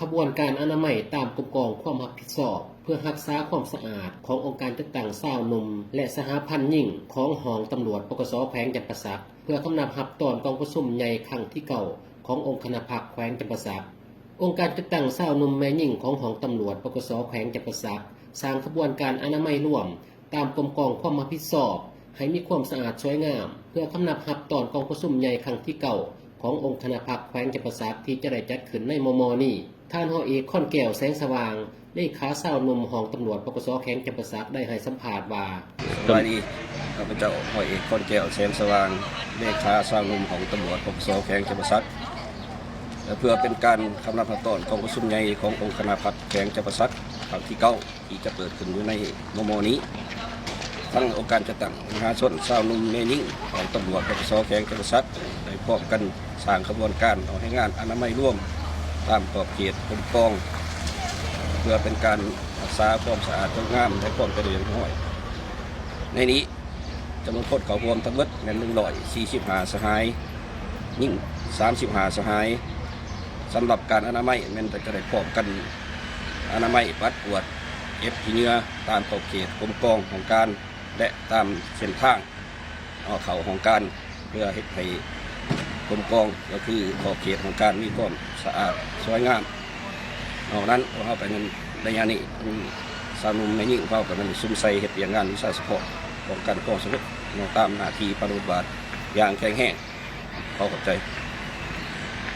ขบวนการอนามัยตามกฎกองความรับผิดชอบเพื่อรักษาความสะอาดขององค์การจัดตั้งสาวหนุ่มและสหพันธ์หญิงของห้องตำรวจปกสแขวงจำปาสักเพื่อกำนับรับตอนกองประชุมใหญ่ครั้งที่เก่าขององค์คณะภาคแขวงจำปาสักองค์การจัดตั้งสาวหนุ่มแม่หญิงของห้องตำรวจปกสแขวงจำปาสักสร้างขบวนการอนามัยร่วมตามกฎกองความรับผิดชอบให้มีความสะอาดสวยงามเพื่อกำนับรับตอนกองประชุมใหญ่ครั้งที่เก่าขององค์คณะภาคแขวงจำปาสักที่จะได้จัดขึ้นในม.นี้ท่านร้อยเอกค่อนแก้วแสงสว่างเลขาสาวหนุ่มห้องตำรวจปกสแขวงจำปาสักได้ให้สัมภาษณ์ว่าสวัสดีข้าพเจ้าร้อยเอกค่อนแก้วแสงสว่างเลขาสาวหนุ่มของตำรวจปกสแขวงจำปาสักเพื่อเป็นการคำนับตอนกองประชุมใหญ่ขององค์คณะภาคแขวงจำปาสักครั้งที่9ที่จะเปิดขึ้นอยู่ในม.นี้ทั้งองค์การจัดตั้งมหาชนสาวหนุ่มแม่หญิงของตำรวจปกสแขวงจำปาสักได้พร้อมกันสร้างขบวนการเอาให้งานอนามัยร่วมตามขอบเขตกรมกองเพื่อเป็นการรักษาความสะอาดงามและความเจริญห้อยในนี้จำนวนคนเขารวมทั้งหมดเป็น145 สหายยิ่ง35 สหายสำหรับการอนามัยมันจะได้พร้อมกันอนามัยปัดกวดเอฟที่เนื้อตามขอบเขตกรมกองของการและตามเส้นทางเขาของการเพื่อให้กรมกองก็คือขอบเขตของการมีความสะอาดสวยงามนอกนั้นเขาไปในระยะนี้สาวนุ่มในยิ่งเขาไปมันซุ่มใส่เหตุอย่างงานวิชาเฉพาะของการกองสมุทรตามหน้าที่ปฏิบัติอย่างแข็งแรงเขาเข้าใจ